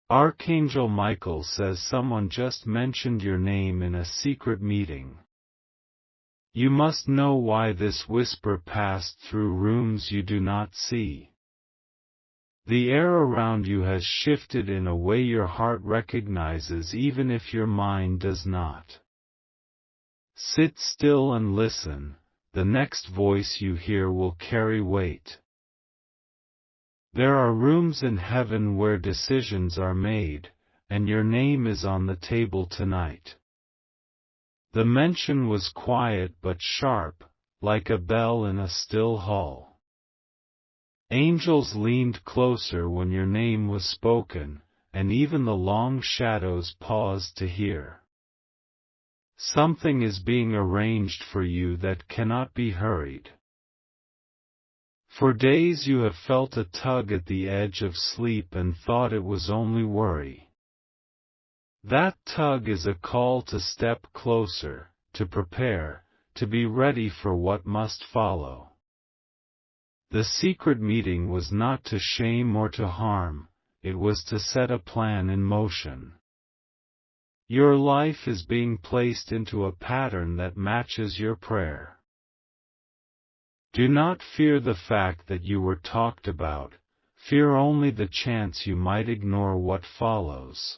Archangel Michael says someone just mentioned your name in a secret meeting. You must know why this whisper passed through rooms you do not see. The air around you has shifted in a way your heart recognizes even if your mind does not. Sit still and listen, the next voice you hear will carry weight. There are rooms in heaven where decisions are made, and your name is on the table tonight. The mention was quiet but sharp, like a bell in a still hall. Angels leaned closer when your name was spoken, and even the long shadows paused to hear. Something is being arranged for you that cannot be hurried. For days you have felt a tug at the edge of sleep and thought it was only worry. That tug is a call to step closer, to prepare, to be ready for what must follow. The secret meeting was not to shame or to harm, it was to set a plan in motion. Your life is being placed into a pattern that matches your prayer. Do not fear the fact that you were talked about, fear only the chance you might ignore what follows.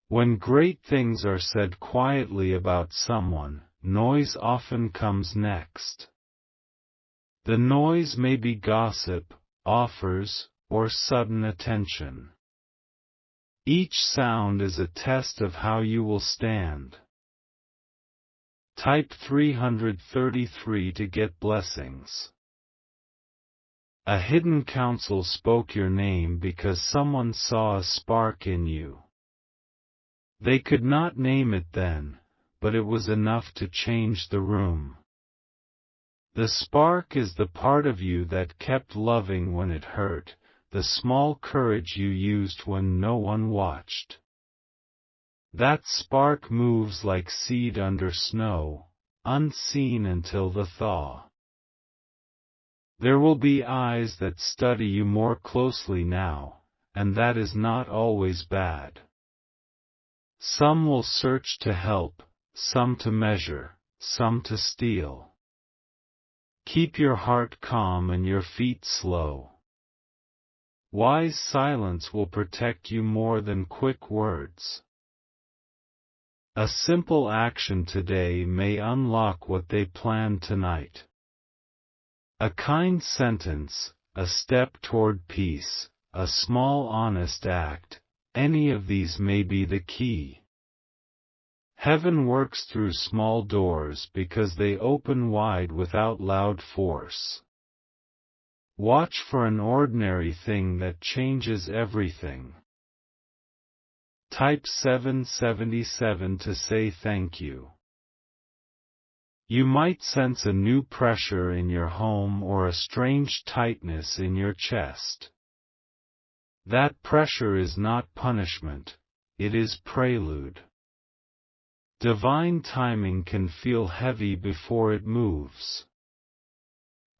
When great things are said quietly about someone, noise often comes next. The noise may be gossip, offers, or sudden attention. Each sound is a test of how you will stand. Type 333 to get blessings. A hidden counsel spoke your name because someone saw a spark in you. They could not name it then, but it was enough to change the room. The spark is the part of you that kept loving when it hurt, the small courage you used when no one watched. That spark moves like seed under snow, unseen until the thaw. There will be eyes that study you more closely now, and that is not always bad. Some will search to help, some to measure, some to steal. Keep your heart calm and your feet slow. Wise silence will protect you more than quick words. A simple action today may unlock what they planned tonight. A kind sentence, a step toward peace, a small honest act, any of these may be the key. Heaven works through small doors because they open wide without loud force. Watch for an ordinary thing that changes everything. Type 777 to say thank you. You might sense a new pressure in your home or a strange tightness in your chest. That pressure is not punishment, it is prelude. Divine timing can feel heavy before it moves.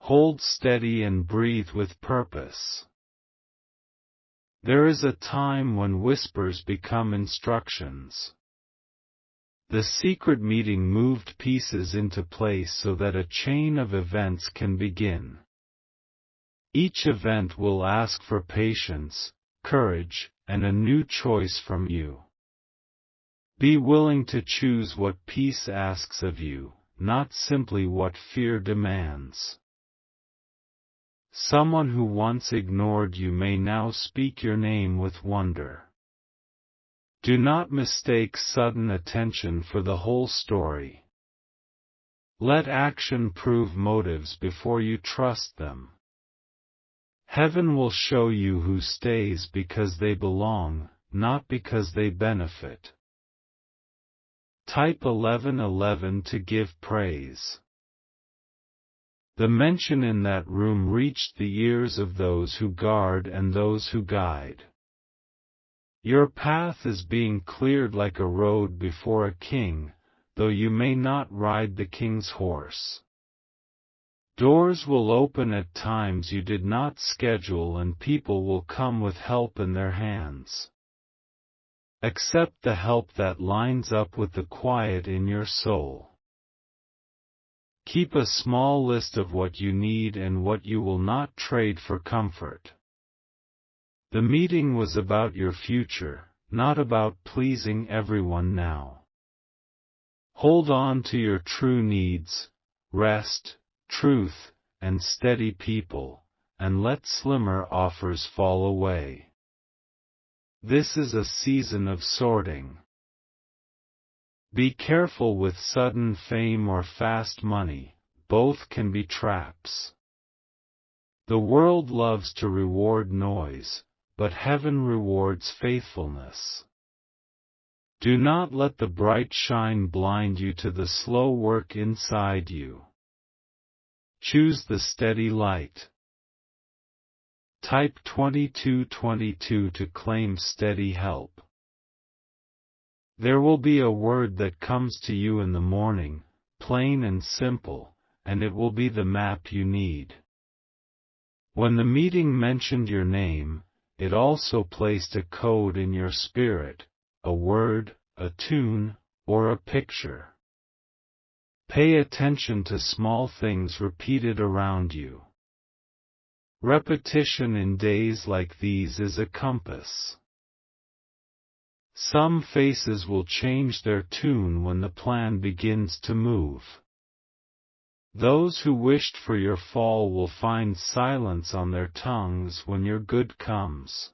Hold steady and breathe with purpose. There is a time when whispers become instructions. The secret meeting moved pieces into place so that a chain of events can begin. Each event will ask for patience, courage, and a new choice from you. Be willing to choose what peace asks of you, not simply what fear demands. Someone who once ignored you may now speak your name with wonder. Do not mistake sudden attention for the whole story. Let action prove motives before you trust them. Heaven will show you who stays because they belong, not because they benefit. Type 1111 to give praise. The mention in that room reached the ears of those who guard and those who guide. Your path is being cleared like a road before a king, though you may not ride the king's horse. Doors will open at times you did not schedule and people will come with help in their hands. Accept the help that lines up with the quiet in your soul. Keep a small list of what you need and what you will not trade for comfort. The meeting was about your future, not about pleasing everyone now. Hold on to your true needs, rest, truth, and steady people, and let slimmer offers fall away. This is a season of sorting. Be careful with sudden fame or fast money, both can be traps. The world loves to reward noise, but heaven rewards faithfulness. Do not let the bright shine blind you to the slow work inside you. Choose the steady light. Type 2222 to claim steady help. There will be a word that comes to you in the morning, plain and simple, and it will be the map you need. When the meeting mentioned your name, it also placed a code in your spirit, a word, a tune, or a picture. Pay attention to small things repeated around you. Repetition in days like these is a compass. Some faces will change their tune when the plan begins to move. Those who wished for your fall will find silence on their tongues when your good comes.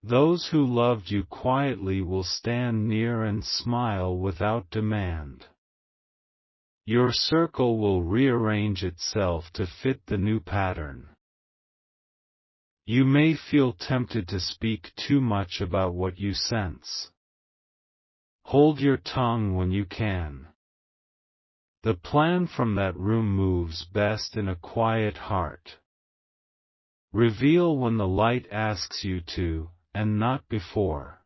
Those who loved you quietly will stand near and smile without demand. Your circle will rearrange itself to fit the new pattern. You may feel tempted to speak too much about what you sense. Hold your tongue when you can. The plan from that room moves best in a quiet heart. Reveal when the light asks you to, and not before.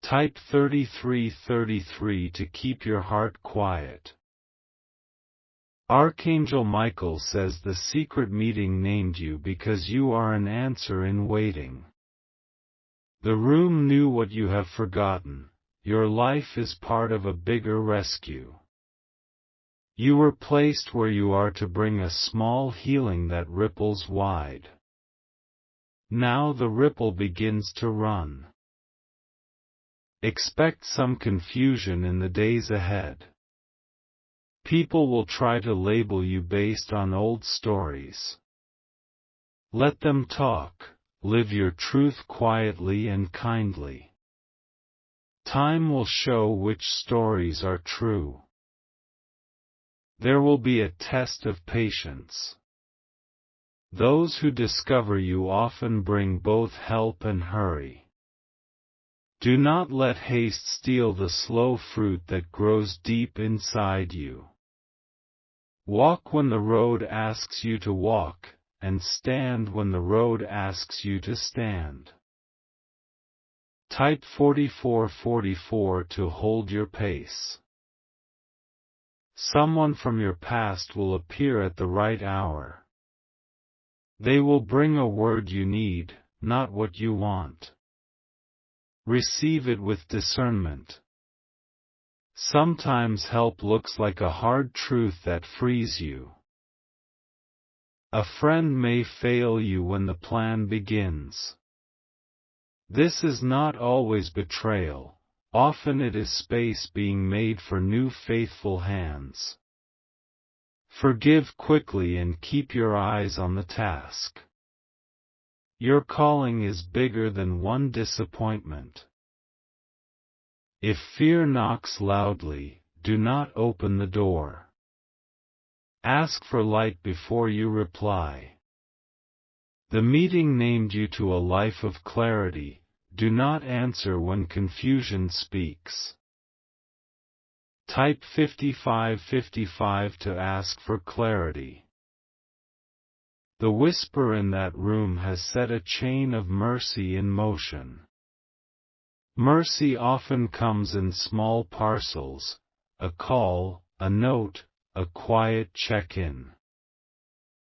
Type 3333 to keep your heart quiet. Archangel Michael says the secret meeting named you because you are an answer in waiting. The room knew what you have forgotten. Your life is part of a bigger rescue. You were placed where you are to bring a small healing that ripples wide. Now the ripple begins to run. Expect some confusion in the days ahead. People will try to label you based on old stories. Let them talk, live your truth quietly and kindly. Time will show which stories are true. There will be a test of patience. Those who discover you often bring both help and hurry. Do not let haste steal the slow fruit that grows deep inside you. Walk when the road asks you to walk, and stand when the road asks you to stand. Type 4444 to hold your pace. Someone from your past will appear at the right hour. They will bring a word you need, not what you want. Receive it with discernment. Sometimes help looks like a hard truth that frees you. A friend may fail you when the plan begins. This is not always betrayal, often it is space being made for new faithful hands. Forgive quickly and keep your eyes on the task. Your calling is bigger than one disappointment. If fear knocks loudly, do not open the door. Ask for light before you reply. The meeting named you to a life of clarity. Do not answer when confusion speaks. Type 5555 to ask for clarity. The whisper in that room has set a chain of mercy in motion. Mercy often comes in small parcels, a call, a note, a quiet check-in.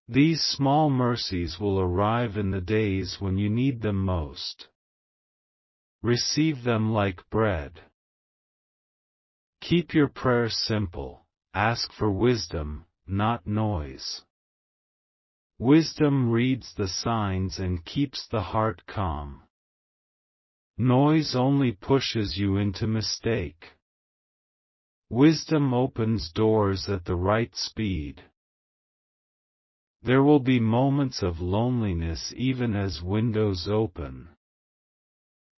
These small mercies will arrive in the days when you need them most. Receive them like bread. Keep your prayers simple. Ask for wisdom, not noise. Wisdom reads the signs and keeps the heart calm. Noise only pushes you into mistake. Wisdom opens doors at the right speed. There will be moments of loneliness even as windows open.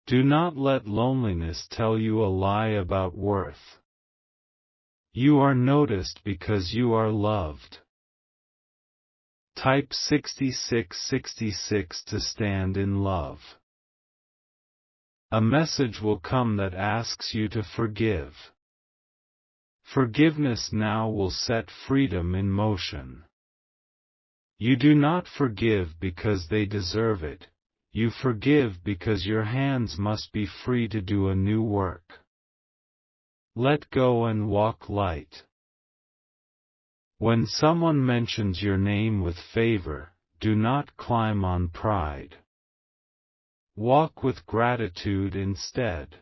Do not let loneliness tell you a lie about worth. You are noticed because you are loved. Type 6666 to stand in love. A message will come that asks you to forgive. Forgiveness now will set freedom in motion. You do not forgive because they deserve it. You forgive because your hands must be free to do a new work. Let go and walk light. When someone mentions your name with favor, do not climb on pride. Walk with gratitude instead.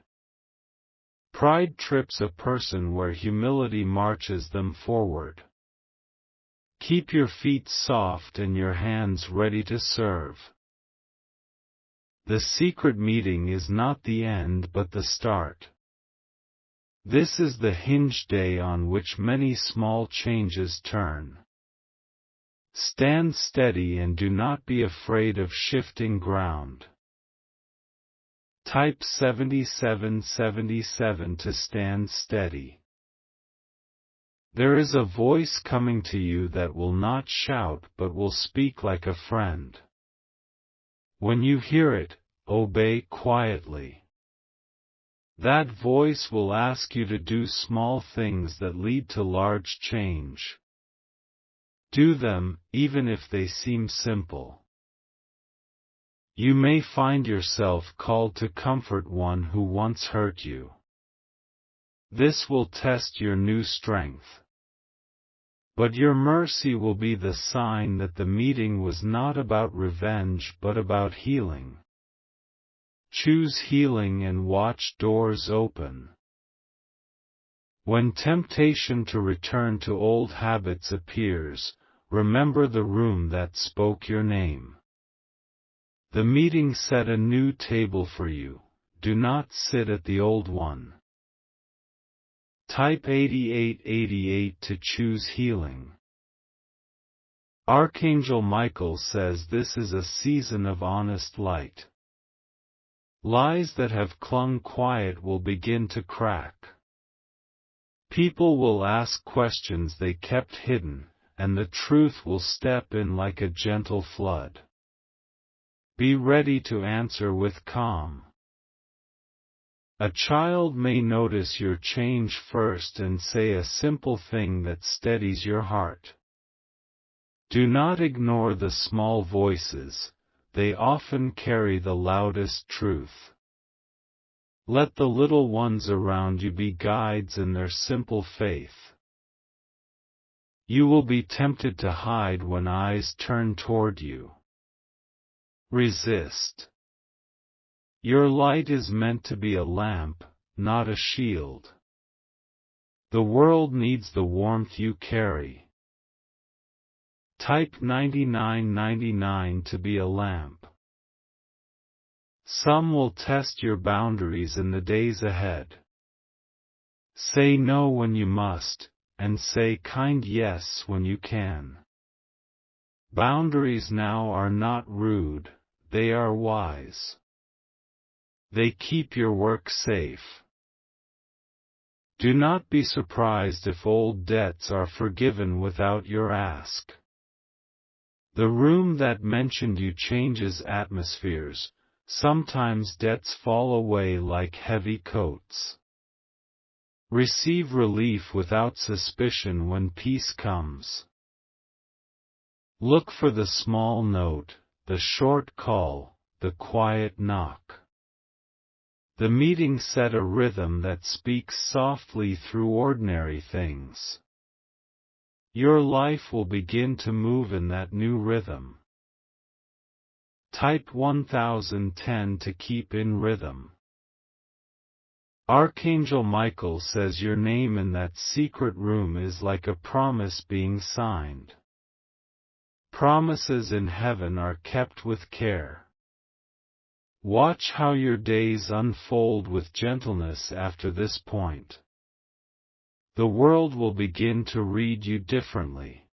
Pride trips a person where humility marches them forward. Keep your feet soft and your hands ready to serve. The secret meeting is not the end but the start. This is the hinge day on which many small changes turn. Stand steady and do not be afraid of shifting ground. Type 7777 to stand steady. There is a voice coming to you that will not shout but will speak like a friend. When you hear it, obey quietly. That voice will ask you to do small things that lead to large change. Do them, even if they seem simple. You may find yourself called to comfort one who once hurt you. This will test your new strength. But your mercy will be the sign that the meeting was not about revenge but about healing. Choose healing and watch doors open. When temptation to return to old habits appears, remember the room that spoke your name. The meeting set a new table for you. Do not sit at the old one. Type 8888 to choose healing. Archangel Michael says this is a season of honest light. Lies that have clung quiet will begin to crack. People will ask questions they kept hidden, and the truth will step in like a gentle flood. Be ready to answer with calm. A child may notice your change first and say a simple thing that steadies your heart. Do not ignore the small voices, they often carry the loudest truth. Let the little ones around you be guides in their simple faith. You will be tempted to hide when eyes turn toward you. Resist. Your light is meant to be a lamp, not a shield. The world needs the warmth you carry. Type 9999 to be a lamp. Some will test your boundaries in the days ahead. Say no when you must, and say kind yes when you can. Boundaries now are not rude, they are wise. They keep your work safe. Do not be surprised if old debts are forgiven without your ask. The room that mentioned you changes atmospheres, sometimes debts fall away like heavy coats. Receive relief without suspicion when peace comes. Look for the small note, the short call, the quiet knock. The meeting set a rhythm that speaks softly through ordinary things. Your life will begin to move in that new rhythm. Type 1010 to keep in rhythm. Archangel Michael says your name in that secret room is like a promise being signed. Promises in heaven are kept with care. Watch how your days unfold with gentleness after this point. The world will begin to read you differently.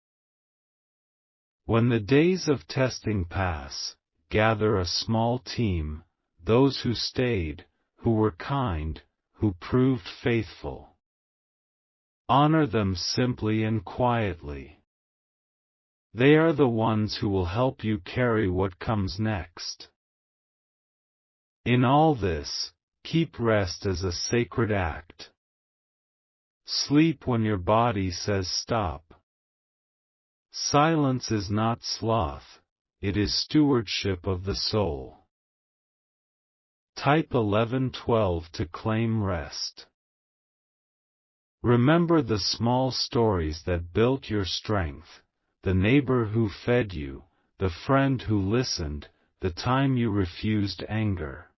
When the days of testing pass, gather a small team, those who stayed, who were kind, who proved faithful. Honor them simply and quietly. They are the ones who will help you carry what comes next. In all this, keep rest as a sacred act. Sleep when your body says stop. Silence is not sloth, it is stewardship of the soul. Type 1112 to claim rest. Remember the small stories that built your strength, the neighbor who fed you, the friend who listened, the time you refused anger.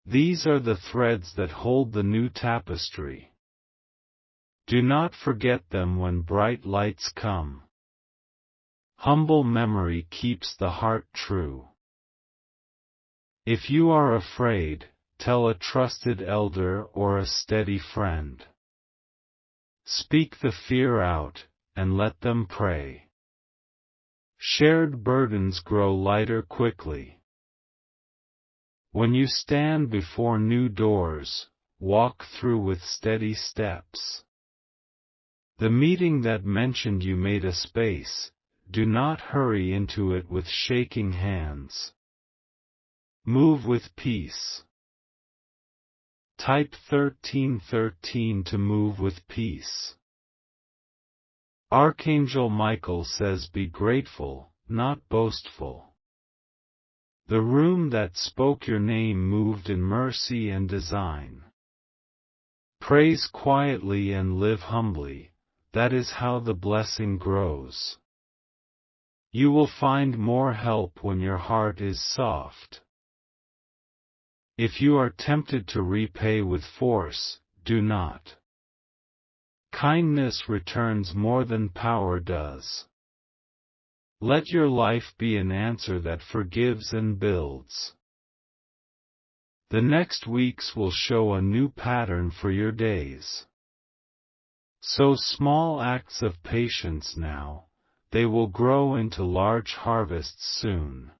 These are the threads that hold the new tapestry. Do not forget them when bright lights come. Humble memory keeps the heart true. If you are afraid, tell a trusted elder or a steady friend. Speak the fear out, and let them pray. Shared burdens grow lighter quickly. When you stand before new doors, walk through with steady steps. The meeting that mentioned you made a space, do not hurry into it with shaking hands. Move with peace. Type 1313 to move with peace. Archangel Michael says be grateful, not boastful. The room that spoke your name moved in mercy and design. Praise quietly and live humbly, that is how the blessing grows. You will find more help when your heart is soft. If you are tempted to repay with force, do not. Kindness returns more than power does. Let your life be an answer that forgives and builds. The next weeks will show a new pattern for your days. Sow small acts of patience now, they will grow into large harvests soon.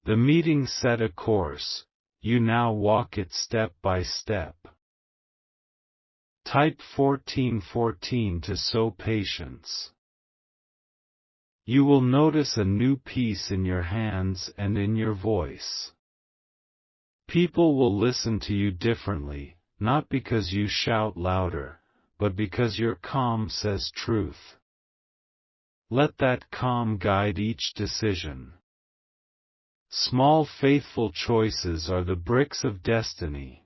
The meeting set a course, you now walk it step by step. Type 1414 to sow patience. You will notice a new peace in your hands and in your voice. People will listen to you differently, not because you shout louder, but because your calm says truth. Let that calm guide each decision. Small faithful choices are the bricks of destiny.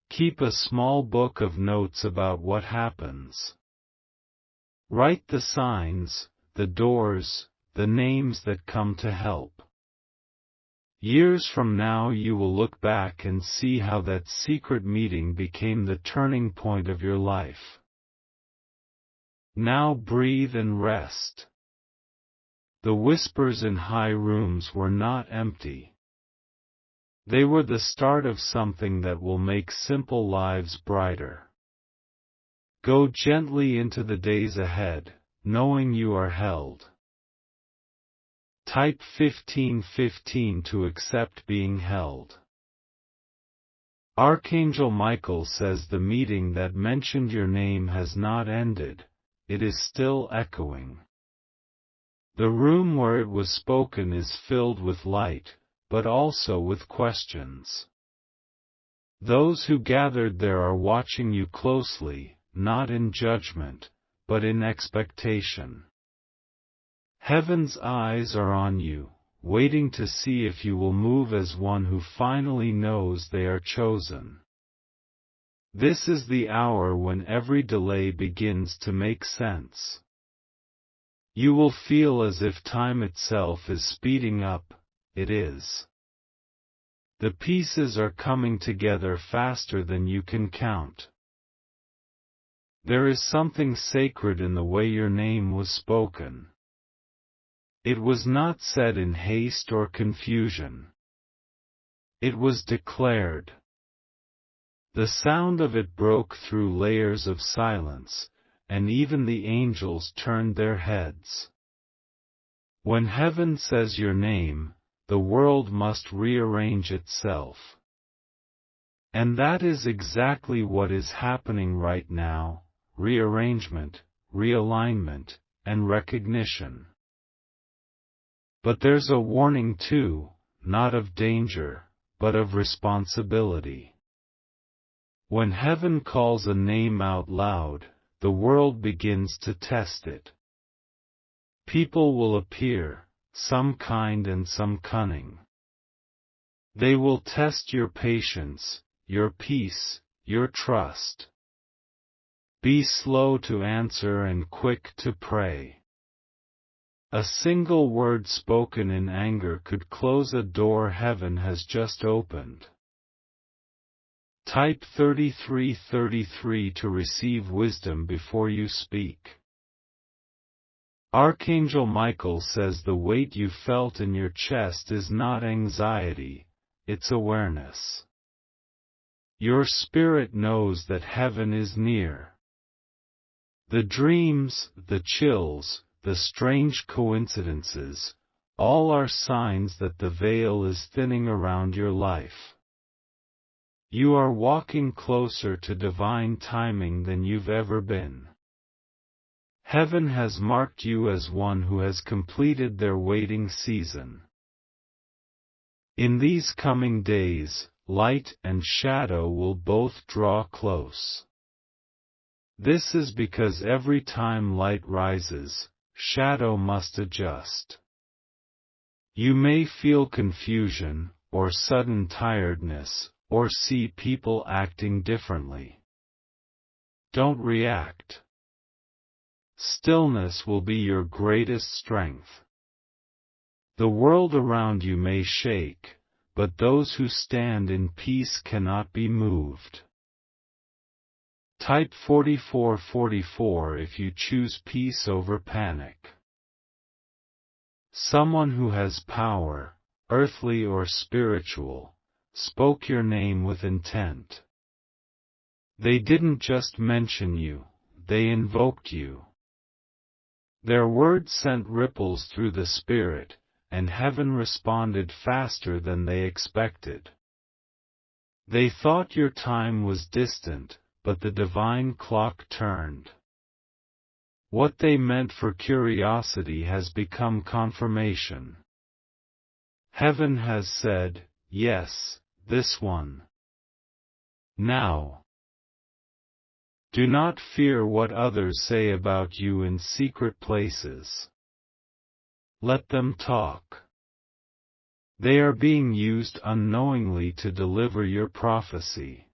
Keep a small book of notes about what happens. Write the signs, the doors, the names that come to help. Years from now you will look back and see how that secret meeting became the turning point of your life. Now breathe and rest. The whispers in high rooms were not empty. They were the start of something that will make simple lives brighter. Go gently into the days ahead, knowing you are held. Type 1515 to accept being held. Archangel Michael says the meeting that mentioned your name has not ended, it is still echoing. The room where it was spoken is filled with light, but also with questions. Those who gathered there are watching you closely, not in judgment, but in expectation. Heaven's eyes are on you, waiting to see if you will move as one who finally knows they are chosen. This is the hour when every delay begins to make sense. You will feel as if time itself is speeding up. It is. The pieces are coming together faster than you can count. There is something sacred in the way your name was spoken. It was not said in haste or confusion. It was declared. The sound of it broke through layers of silence, and even the angels turned their heads. When heaven says your name, the world must rearrange itself. And that is exactly what is happening right now: rearrangement, realignment, and recognition. But there's a warning too, not of danger, but of responsibility. When heaven calls a name out loud, the world begins to test it. People will appear, some kind and some cunning. They will test your patience, your peace, your trust. Be slow to answer and quick to pray. A single word spoken in anger could close a door heaven has just opened. Type 3333 to receive wisdom before you speak. Archangel Michael says the weight you felt in your chest is not anxiety, it's awareness. Your spirit knows that heaven is near. The dreams, the chills, the strange coincidences, all are signs that the veil is thinning around your life. You are walking closer to divine timing than you've ever been. Heaven has marked you as one who has completed their waiting season. In these coming days, light and shadow will both draw close. This is because every time light rises, shadow must adjust. You may feel confusion, or sudden tiredness, or see people acting differently. Don't react. Stillness will be your greatest strength. The world around you may shake, but those who stand in peace cannot be moved. Type 4444 if you choose peace over panic. Someone who has power, earthly or spiritual, spoke your name with intent. They didn't just mention you, they invoked you. Their words sent ripples through the spirit, and heaven responded faster than they expected. They thought your time was distant, but the divine clock turned. What they meant for curiosity has become confirmation. Heaven has said, yes, this one. Now. Do not fear what others say about you in secret places. Let them talk. They are being used unknowingly to deliver your prophecy.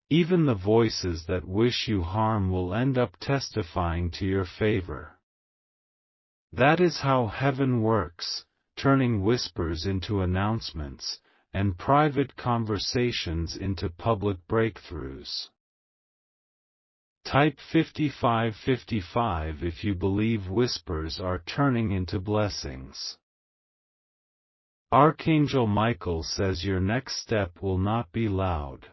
Even the voices that wish you harm will end up testifying to your favor. That is how heaven works, turning whispers into announcements, and private conversations into public breakthroughs. Type 5555 if you believe whispers are turning into blessings. Archangel Michael says your next step will not be loud.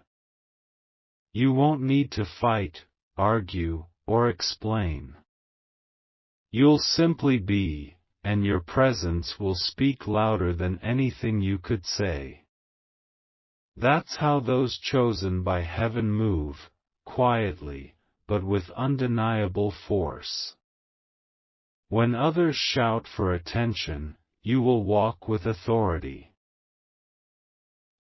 You won't need to fight, argue, or explain. You'll simply be, and your presence will speak louder than anything you could say. That's how those chosen by heaven move, quietly, but with undeniable force. When others shout for attention, you will walk with authority.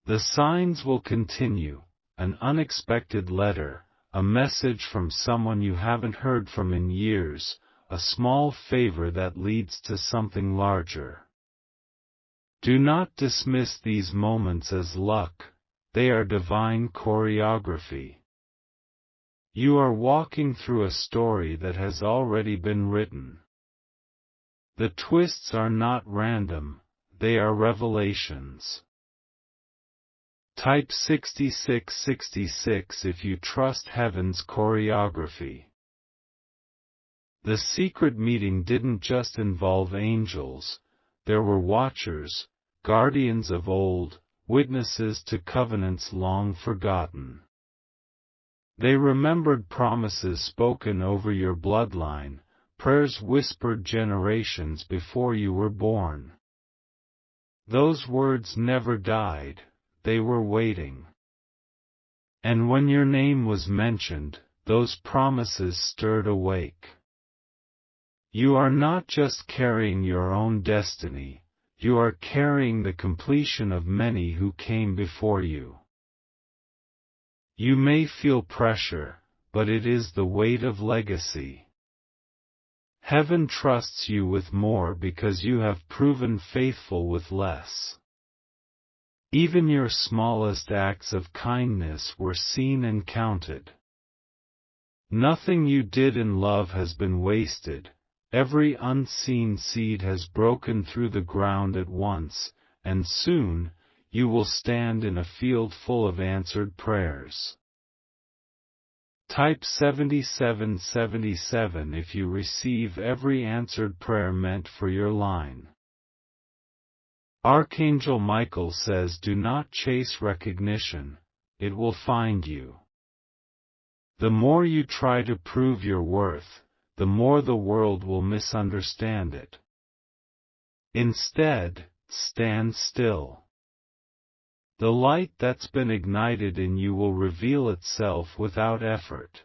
The signs will continue, an unexpected letter, a message from someone you haven't heard from in years, a small favor that leads to something larger. Do not dismiss these moments as luck, they are divine choreography. You are walking through a story that has already been written. The twists are not random, they are revelations. Type 6666 if you trust heaven's choreography. The secret meeting didn't just involve angels, there were watchers, guardians of old, witnesses to covenants long forgotten. They remembered promises spoken over your bloodline, prayers whispered generations before you were born. Those words never died, they were waiting. And when your name was mentioned, those promises stirred awake. You are not just carrying your own destiny, you are carrying the completion of many who came before you. You may feel pressure, but it is the weight of legacy. Heaven trusts you with more because you have proven faithful with less. Even your smallest acts of kindness were seen and counted. Nothing you did in love has been wasted. Every unseen seed has broken through the ground at once, and soon, you will stand in a field full of answered prayers. Type 7777 if you receive every answered prayer meant for your line. Archangel Michael says do not chase recognition, it will find you. The more you try to prove your worth, the more the world will misunderstand it. Instead, stand still. The light that's been ignited in you will reveal itself without effort.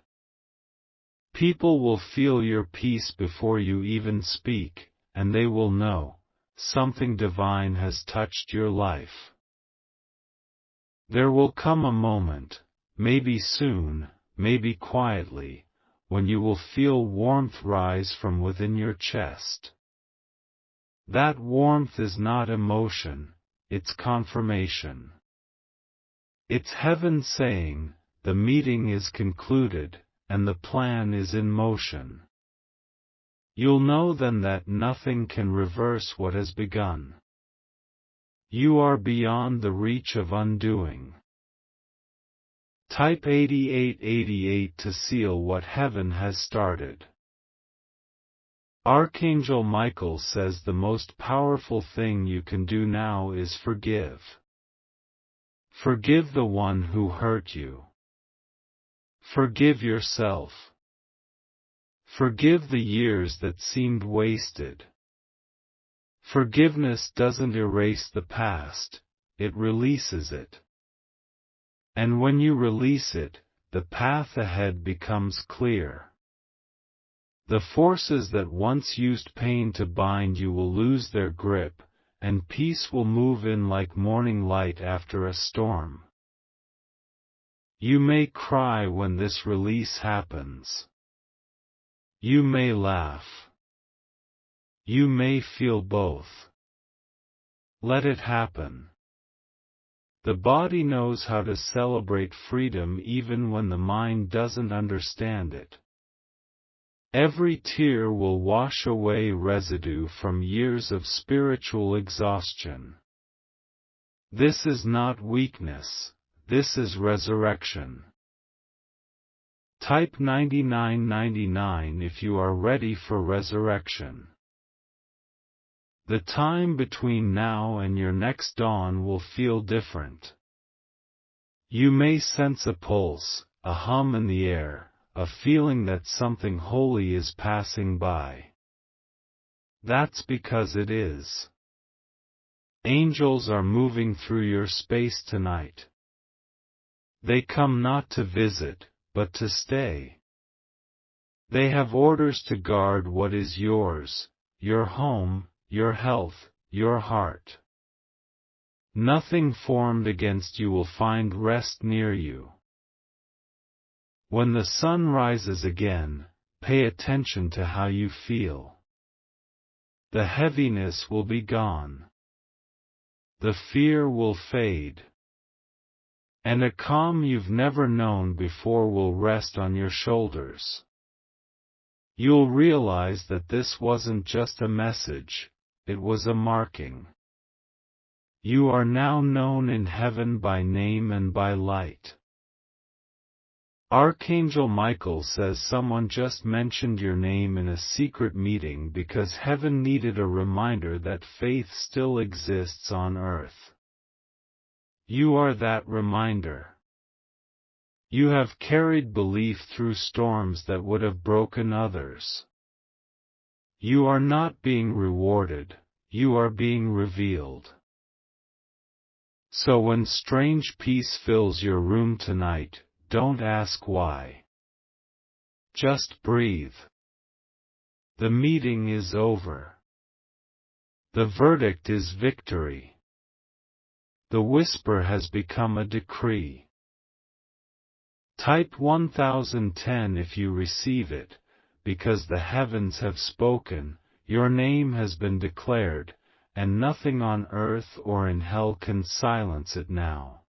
People will feel your peace before you even speak, and they will know, something divine has touched your life. There will come a moment, maybe soon, maybe quietly, when you will feel warmth rise from within your chest. That warmth is not emotion, it's confirmation. It's heaven saying, the meeting is concluded, and the plan is in motion. You'll know then that nothing can reverse what has begun. You are beyond the reach of undoing. Type 8888 to seal what heaven has started. Archangel Michael says the most powerful thing you can do now is forgive. Forgive the one who hurt you. Forgive yourself. Forgive the years that seemed wasted. Forgiveness doesn't erase the past, it releases it. And when you release it, the path ahead becomes clear. The forces that once used pain to bind you will lose their grip, and peace will move in like morning light after a storm. You may cry when this release happens. You may laugh. You may feel both. Let it happen. The body knows how to celebrate freedom even when the mind doesn't understand it. Every tear will wash away residue from years of spiritual exhaustion. This is not weakness, this is resurrection. Type 9999 if you are ready for resurrection. The time between now and your next dawn will feel different. You may sense a pulse, a hum in the air, a feeling that something holy is passing by. That's because it is. Angels are moving through your space tonight. They come not to visit, but to stay. They have orders to guard what is yours, your home, your health, your heart. Nothing formed against you will find rest near you. When the sun rises again, pay attention to how you feel. The heaviness will be gone. The fear will fade. And a calm you've never known before will rest on your shoulders. You'll realize that this wasn't just a message, it was a marking. You are now known in heaven by name and by light. Archangel Michael says someone just mentioned your name in a secret meeting because heaven needed a reminder that faith still exists on earth. You are that reminder. You have carried belief through storms that would have broken others. You are not being rewarded, you are being revealed. So when strange peace fills your room tonight, don't ask why. Just breathe. The meeting is over. The verdict is victory. The whisper has become a decree. Type 1010 if you receive it, because the heavens have spoken, your name has been declared, and nothing on earth or in hell can silence it now.